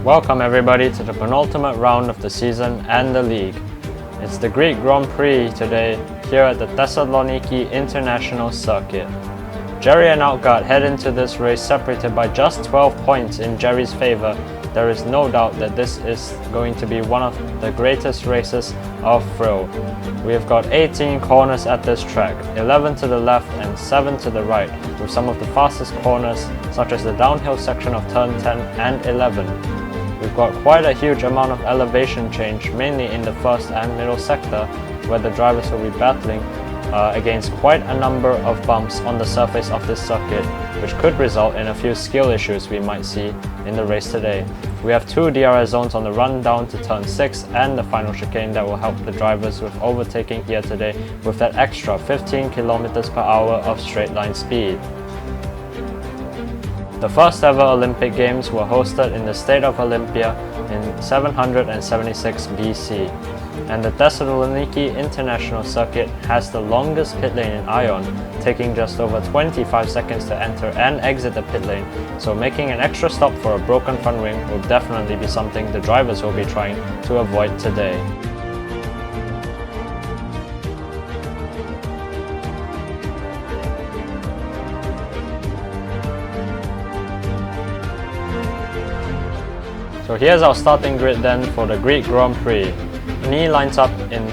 Welcome everybody to the penultimate round of the season and the league. It's the Greek Grand Prix today here at the Thessaloniki International Circuit. Jerry and Outguard head into this race separated by just 12 points in Jerry's favor. There is no doubt that this is going to be one of the greatest races of FRIL. We have got 18 corners at this track, 11 to the left and 7 to the right, with some of the fastest corners such as the downhill section of turn 10 and 11. We've got quite a huge amount of elevation change, mainly in the first and middle sector, where the drivers will be battling against quite a number of bumps on the surface of this circuit, which could result in a few skill issues we might see in the race today. We have two DRS zones on the run down to turn 6 and the final chicane that will help the drivers with overtaking here today with that extra 15 km per hour of straight line speed. The first ever Olympic Games were hosted in the state of Olympia in 776 BC, and the Thessaloniki International Circuit has the longest pit lane in Ion, taking just over 25 seconds to enter and exit the pit lane, so making an extra stop for a broken front wing will definitely be something the drivers will be trying to avoid today. So here's our starting grid then for the Greek Grand Prix. Ni lines up in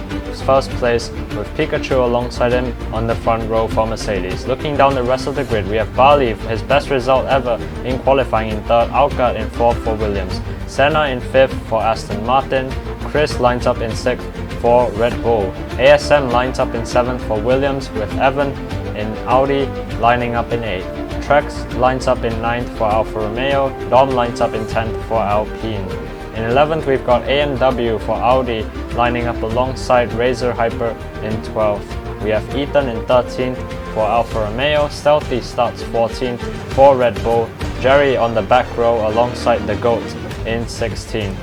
first place with Pikachu alongside him on the front row for Mercedes. Looking down the rest of the grid, we have Bali, his best result ever in qualifying in third, Outguard in fourth for Williams, Senna in fifth for Aston Martin, Chris lines up in sixth for Red Bull, ASM lines up in seventh for Williams with Evan in Audi lining up in eighth. Trex lines up in 9th for Alfa Romeo, Dom lines up in 10th for Alpine. In 11th we've got AMW for Audi lining up alongside Razor Hyper in 12th. We have Ethan in 13th for Alfa Romeo, Stealthy starts 14th for Red Bull, Jerry on the back row alongside the GOAT in 16th.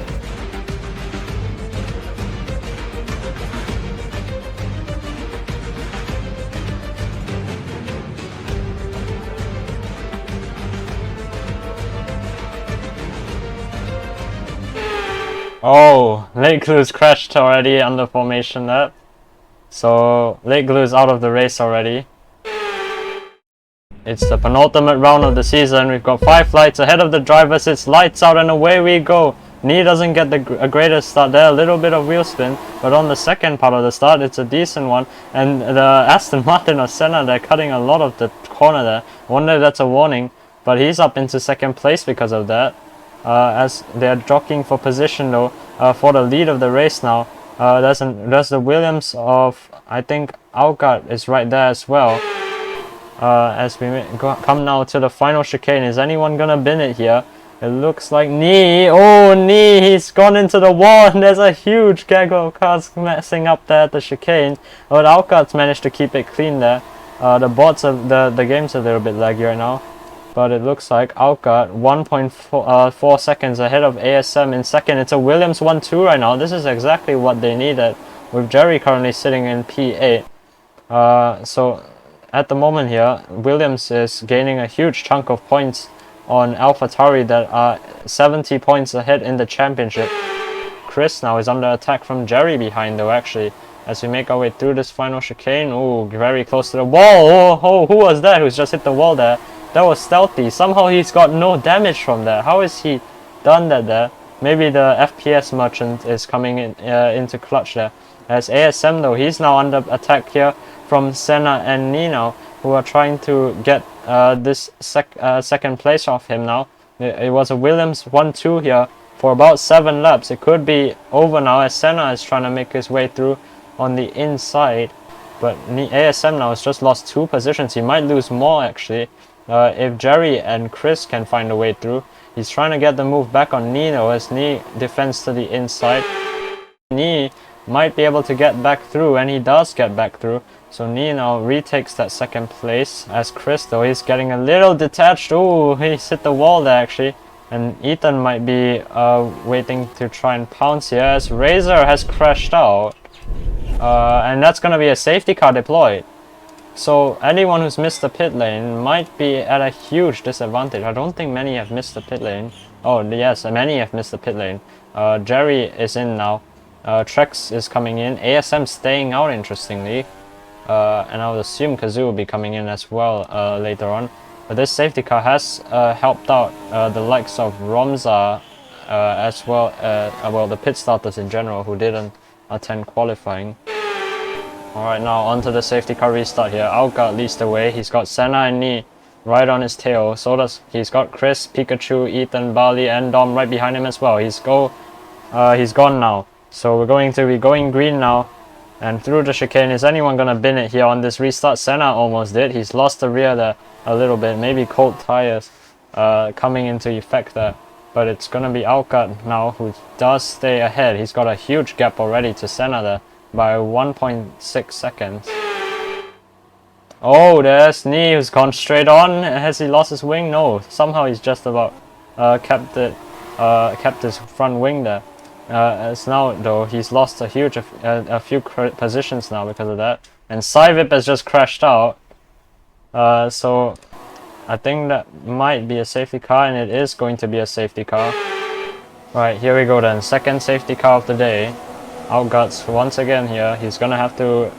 Oh, Late Glue's crashed already under formation there. So Late Glue's out of the race already. It's the penultimate round of the season. We've got 5 lights ahead of the drivers. It's lights out and away we go. Ni doesn't get a greatest start there, a little bit of wheel spin, but on the second part of the start it's a decent one, and the Aston Martin or Senna, they're cutting a lot of the corner there. I wonder if that's a warning, but he's up into second place because of that. As they're jockeying for position though, for the lead of the race now. There's the Williams of, I think Outguard is right there as well. As we come now to the final chicane, is anyone gonna bin it here? It looks like Ni. Oh, Ni, he's gone into the wall, and there's a huge gaggle of cars messing up there at the chicane. But Outguard's managed to keep it clean there. The game's a little bit laggy right now. But it looks like Outguard 1.4 seconds ahead of ASM in second. It's a Williams 1-2 right now. This is exactly what they needed, with Jerry currently sitting in P8. So at the moment here, Williams is gaining a huge chunk of points on AlphaTauri that are 70 points ahead in the championship. Chris now is under attack from Jerry behind though, actually, as we make our way through this final chicane. Ooh, very close to the wall. Oh, who was that who's just hit the wall there? That was Stealthy. Somehow he's got no damage from that. How has he done that there? Maybe the FPS merchant is coming in, into clutch there. As ASM though, he's now under attack here from Senna and Nino, who are trying to get this second place off him now. It was a Williams 1-2 here for about 7 laps. It could be over now as Senna is trying to make his way through on the inside. But ASM now has just lost 2 positions. He might lose more actually. If Jerry and Chris can find a way through. He's trying to get the move back on Nino as Ni defends to the inside. Ni might be able to get back through, and he does get back through. So Ni now retakes that second place, as Chris though, he's getting a little detached. Ooh, he's hit the wall there actually. And Ethan might be waiting to try and pounce here as Razor has crashed out. And that's going to be a safety car deployed. So anyone who's missed the pit lane might be at a huge disadvantage. I don't think many have missed the pit lane. Oh yes, many have missed the pit lane. Jerry is in now. Trex is coming in. ASM staying out, interestingly. And I would assume Kazoo will be coming in as well later on. But this safety car has helped out the likes of Romza as well, well, the pit starters in general who didn't attend qualifying. Alright, now onto the safety car restart here. Alka leads the way. He's got Senna and Nee right on his tail. So does he's got Chris, Pikachu, Ethan, Bali, and Dom right behind him as well. He's gone now. So we're going to be going green now. And through the chicane, is anyone gonna bin it here on this restart? Senna almost did. He's lost the rear there a little bit. Maybe cold tires coming into effect there. But it's gonna be Alka now who does stay ahead. He's got a huge gap already to Senna there by 1.6 seconds. Oh, there's Nee who's gone straight on. Has he lost his wing? No. Somehow he's just about kept his front wing there. As now though, he's lost a few positions now because of that. And Cyvip has just crashed out. So I think that might be a safety car, and it is going to be a safety car. Right, here we go then. Second safety car of the day. Outguts once again here. He's gonna have to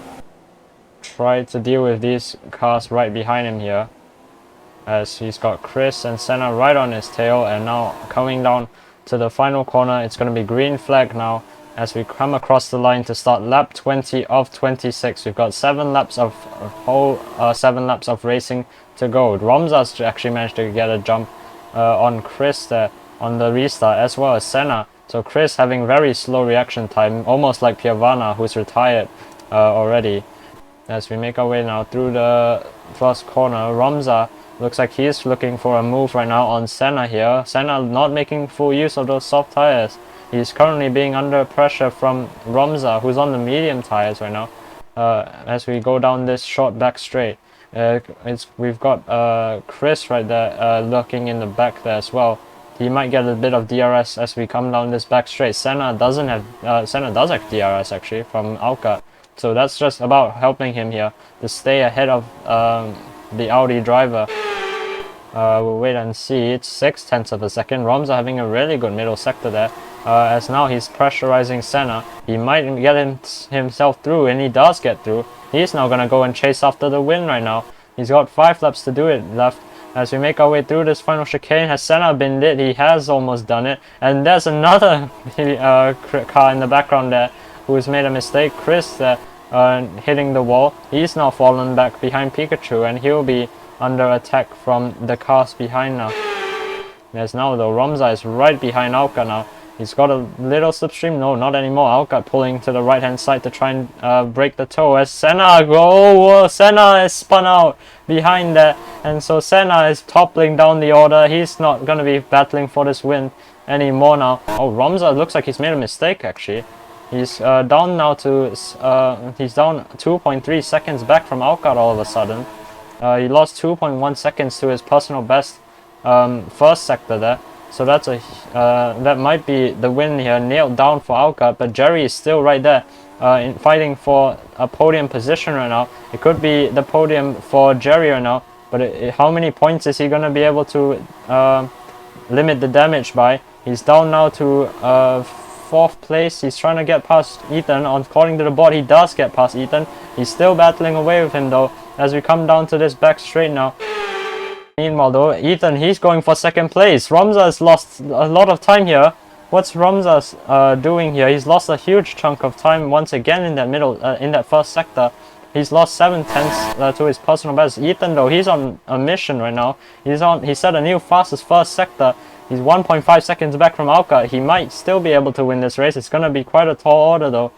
try to deal with these cars right behind him here, as he's got Chris and Senna right on his tail. And now coming down to the final corner, it's going to be green flag now as we come across the line to start lap 20 of 26. We've got 7 laps of racing to go. Romza's actually managed to get a jump on Chris there on the restart, as well as Senna. So Chris having very slow reaction time, almost like Piavana, who's retired already. As we make our way now through the first corner, Romza looks like he's looking for a move right now on Senna here. Senna not making full use of those soft tires. He's currently being under pressure from Romza, who's on the medium tires right now. As we go down this short back straight, we've got Chris right there looking in the back there as well. He might get a bit of DRS as we come down this back straight. Senna does have DRS actually from Alka. So that's just about helping him here to stay ahead of the Audi driver. We'll wait and see. It's 0.6 of a second. Romza having a really good middle sector there. As now he's pressurizing Senna. He might get himself through, and he does get through. He's now going to go and chase after the win right now. He's got 5 laps to do it left. As we make our way through this final chicane, has Senna been lit? He has almost done it. And there's another car in the background there who's made a mistake. Chris there hitting the wall. He's now fallen back behind Pikachu, and he'll be under attack from the cars behind now. There's now though, Romza is right behind Alka now. He's got a little slipstream. No, not anymore. Alka pulling to the right hand side to try and break the toe as Senna Senna is spun out behind there, and so Senna is toppling down the order. He's not gonna be battling for this win anymore now. Oh, Romza looks like he's made a mistake actually. He's down now to he's down 2.3 seconds back from Alka all of a sudden. He lost 2.1 seconds to his personal best first sector there. So that's that might be the win here, nailed down for Alka. But Jerry is still right there fighting for a podium position right now. It could be the podium for Jerry right now, but how many points is he going to be able to limit the damage by? He's down now to 4th place. He's trying to get past Ethan. According to the board, he does get past Ethan. He's still battling away with him though as we come down to this back straight now. Meanwhile though, Ethan, he's going for 2nd place. Romza has lost a lot of time here. What's Romza doing here? He's lost a huge chunk of time once again in that middle, in that first sector. He's lost 7/10 to his personal best. Ethan though, he's on a mission right now. He set a new fastest first sector. He's 1.5 seconds back from Alka. He might still be able to win this race. It's gonna be quite a tall order though,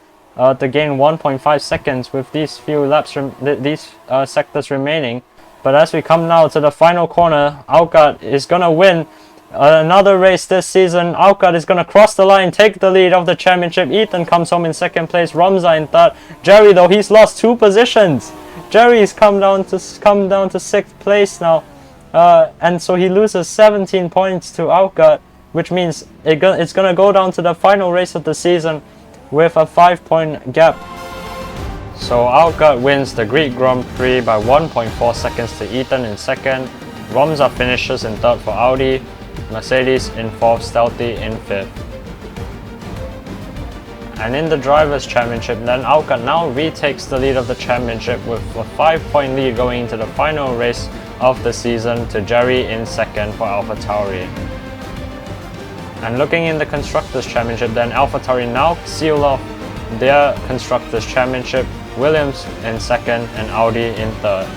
to gain 1.5 seconds with these few laps, these sectors remaining. But as we come now to the final corner, Alka is gonna win another race this season. Alka is gonna cross the line, take the lead of the championship. Ethan comes home in 2nd place. Romza in 3rd. Jerry though, he's lost 2 positions. Jerry's come down to 6th place now. And so he loses 17 points to Alka, which means it's going to go down to the final race of the season with a 5-point gap. So Alka wins the Greek Grand Prix by 1.4 seconds to Ethan in second. Romza finishes in third for Audi, Mercedes in fourth, Stealthy in fifth. And in the Drivers' Championship, then Alka now retakes the lead of the championship with a 5-point lead going into the final race of the season to Jerry in second for AlphaTauri. And looking in the Constructors' Championship, then AlphaTauri now seal off their Constructors' Championship, Williams in second and Audi in third.